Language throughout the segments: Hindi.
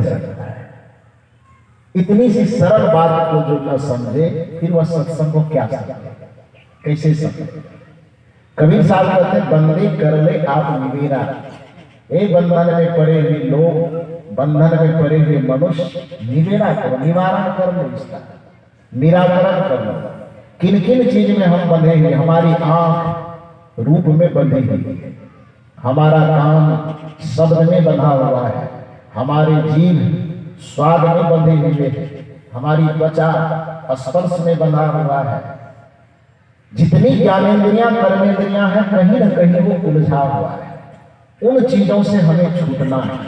सकता है। इतनी सी सरल बात को जो न समझे फिर वह सत्संग को क्या समझे, कैसे समझे। कबीर साहब कहते बंदे कर ले आप निवेरा, एक बंधन में पड़े हुए लोग, बंधन में पड़े हुए मनुष्य निवेरा करो, निवारण कर लो, इसका निराकरण कर लो। किन किन चीज में हम बंधे हुए, हमारी आंख रूप में बंधी हुई है, हमारा कान शब्द में बंधा हुआ है, हमारी जीभ स्वाद में बंधे हुए है, हमारी त्वचा स्पर्श में बंधा हुआ है। जितनी ज्ञानेंद्रियां कर्मेंद्रियां हैं कहीं न कहीं वो उलझा हुआ है। उन चीजों से हमें छूटना है।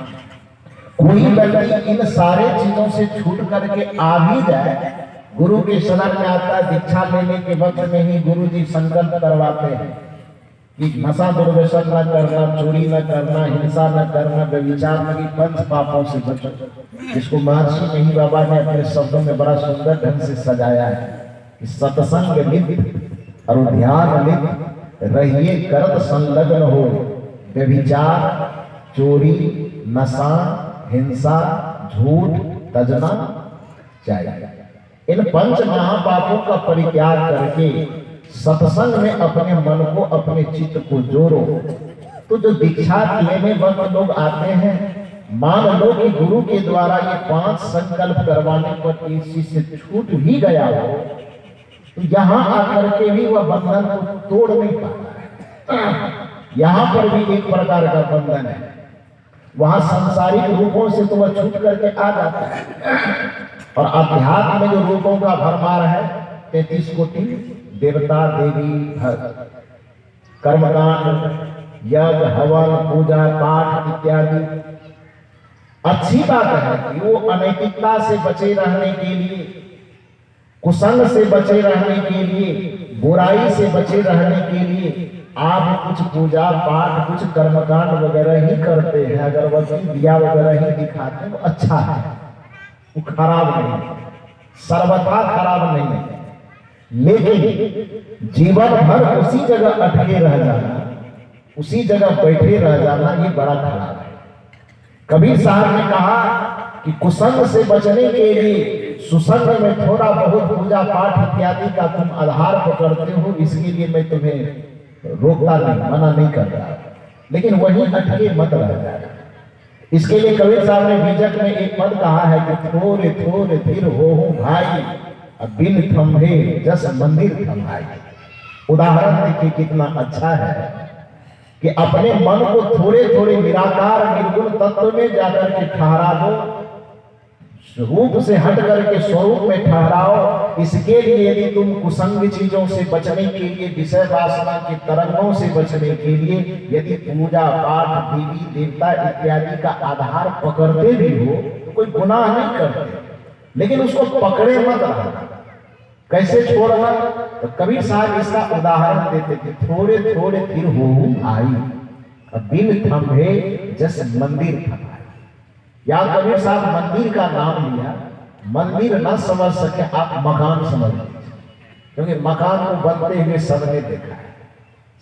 कोई व्यक्ति इन सारे चीजों से छूट करके आ भी जाए, गुरु के शरण में आता है, दीक्षा लेने के वक्त में ही गुरु जी संकल्प करवाते हैं कि नशा दुर्व्यसन न करना, चोरी न करना, हिंसा न करना, व्यभिचार न, पंच पापों से बचो। इसको महर्षि नहीं बाबा ने अपने शब्दों में बड़ा सुंदर ढंग से सजाया है कि सत्संग नित्य और ध्यान नित्य रहिए करत संलग्न हो, व्यभिचार, चोरी, नशा, हिंसा, झूठ तजना चाहिए। इन पंच महापापों का परित्याग करके सत्संग में अपने मन को, अपने चित्त को जोड़ो। तो जो दीक्षा लेने वक्त लोग आते हैं, मान लो कि गुरु के द्वारा ये 5 संकल्प करवाने पर किसी से छूट भी गया हो, तो यहाँ आकर के भी वह बंधन को तोड़ नहीं पाता। यहाँ पर भी एक प्रकार का बंधन है। वहां सांसारिक रूपों से तो वह छूट करके आ जाता है, और अध्यात्म में जो रूपों का भरमार है 33 कोटि देवता देवी भक्त, कर्मकांड, यज्ञ, हवन, पूजा पाठ इत्यादि। अच्छी बात है कि वो अनैतिकता से बचे रहने के लिए, कुसंग से बचे रहने के लिए, बुराई से बचे रहने के लिए आप कुछ पूजा पाठ, कुछ कर्मकांड वगैरह ही करते हैं, अगरबत्ती दिया वगैरह ही दिखाते हैं, वो अच्छा है, वो खराब नहीं है, सर्वथा खराब नहीं है। लेकिन जीवन भर उसी जगह अटके रह जाना, उसी जगह बैठे रह जाना, ये बड़ा खराब है। कबीर साहब ने कहा कि कुसंग से बचने के लिए सुसंग में थोड़ा बहुत पूजा पाठ इत्यादि का तुम आधार पकड़ते हो, इसके लिए मैं तुम्हें रोकता नहीं, मना नहीं कर रहा, लेकिन वही अटके मत रह जाए। इसके लिए कबीर साहब ने बीजक में एक पद कहा है कि थोरे थोरे थिर हो भाई, बिन थंभे जस मंदिर थमाई। उदाहरण देखिए कितना अच्छा है कि अपने मन को थोड़े थोड़े निराकार निर्गुण तत्व में जाकर के ठहरा दो, रूप से हट करके स्वरूप में ठहराओ। इसके लिए यदि तुम कुसंग चीजों से बचने के लिए, विषय वासना के तरंगों से बचने के लिए यदि पूजा पाठ, देवी देवता इत्यादि का आधार पकड़ते भी हो तो कोई गुनाह नहीं करते, लेकिन उसको पकड़े मत रहना। कैसे छोड़ना? तो कबीर साहब इसका उदाहरण देते थे, थोड़े थोड़े फिर हो भाई, बिन थंभे जस मंदिर थमाई। या कबीर साहब मंदिर का नाम लिया, मंदिर न समझ सके आप मकान समझ लीजिए, क्योंकि मकान को बनते हुए सबने देखा है,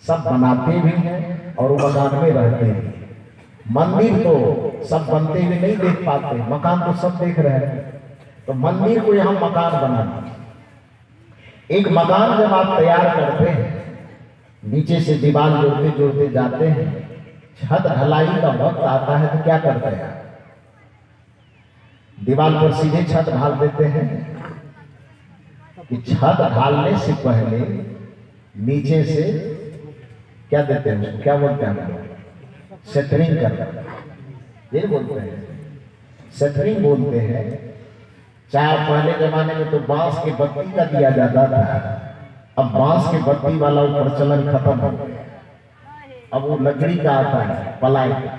सब बनाते भी हैं और वो मकान में रहते हैं। मंदिर तो सब बनते हुए नहीं देख पाते, मकान तो सब देख रहे हैं। तो मंदिर को यहाँ मकान बनाना, एक मकान जब आप तैयार करते हैं, नीचे से दीवार जोड़ते जोड़ते जाते हैं, छत ढलाई का वक्त आता है तो क्या करते हैं? दीवार पर सीधे छत ढाल देते हैं कि छत ढालने से पहले नीचे से क्या देते हैं, उसको क्या बोलते हैं? सेटरिंग करना, ये बोलते हैं, सेटरिंग बोलते हैं। चाहे पहले जमाने में तो बांस की बत्ती का दिया जाता था, अब बांस की बत्ती वाला प्रचलन खत्म हो गया, अब वो लकड़ी का आता है, पलाई का।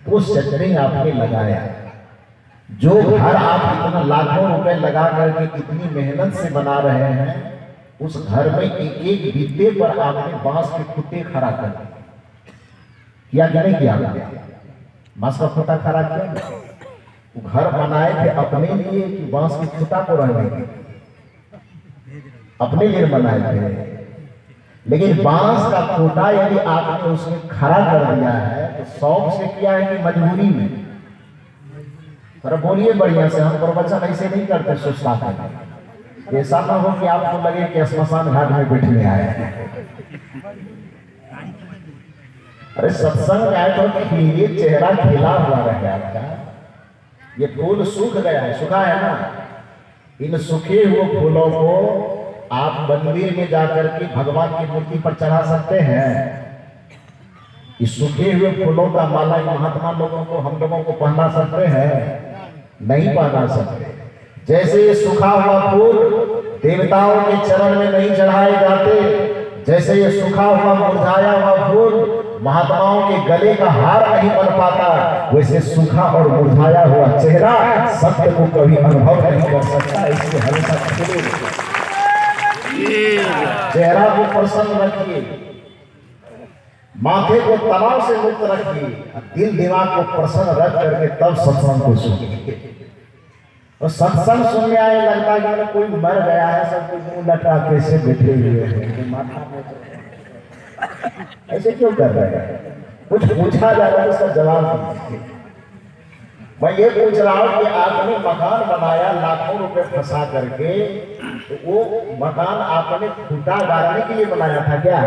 तो सेटरिंग आपने लगाया, जो घर आप इतना लाखों रुपए लगा करके इतनी मेहनत से बना रहे हैं, उस घर में एक एक बित्ते पर आपने बांस के खुट्टे खड़ा कर किया, नहीं किया? बांस का खुट्टा खड़ा किया। वो घर बनाए थे अपने लिए कि बांस की खुट्टा को रहने के? अपने लिए बनाए थे। लेकिन बांस का खूंटा यदि आपने उसमें खड़ा कर दिया है तो शौक से किया है कि मजबूरी में? अरे बोलिए बढ़िया से, हम प्रवचन ऐसे नहीं करते सुस्ता कर। ऐसा ना हो कि आपको लगे कि स्मशान घाट में बैठने आए हैं। अरे सत्संग में आए तो ये चेहरा खिला हुआ रहे आपका। ये फूल सूख गया है, सूखा है ना, इन सूखे हुए फूलों को आप मंदिर में जाकर के भगवान की मूर्ति पर चढ़ा सकते हैं। इस सूखे हुए फूलों का माला महात्मा लोगों को, हम लोगों को पहना सकते हैं? नहीं पहना सकते। जैसे ये सूखा हुआ फूल देवताओं के चरण में नहीं चढ़ाए जाते, जैसे ये सूखा हुआ मुरझाया हुआ फूल महात्माओं के गले का हार नहीं बन पाता, वैसे सूखा और मुरझाया हुआ चेहरा सत्य को कभी अनुभव नहीं कर सकता। इसलिए हमेशा चेहरा को प्रसन्न रखिए, माथे को तनाव से मुक्त रखिए, दिल दिमाग को प्रसन्न रख करके तब सत्संग को सुनिए। और सत्संग सुनने आए लगता है कि कोई मर गया है, सब कुछ मुंह लटा कैसे बैठे हुए हैं, ऐसे क्यों कर रहे हैं? कुछ पूछा जा रहा है, उसका जवाब दीजिए। मैं ये पूछ रहा हूं कि आपने मकान बनाया लाखों रुपए फंसा करके, तो वो मकान आपने खूंटा डालने के लिए बनाया था क्या?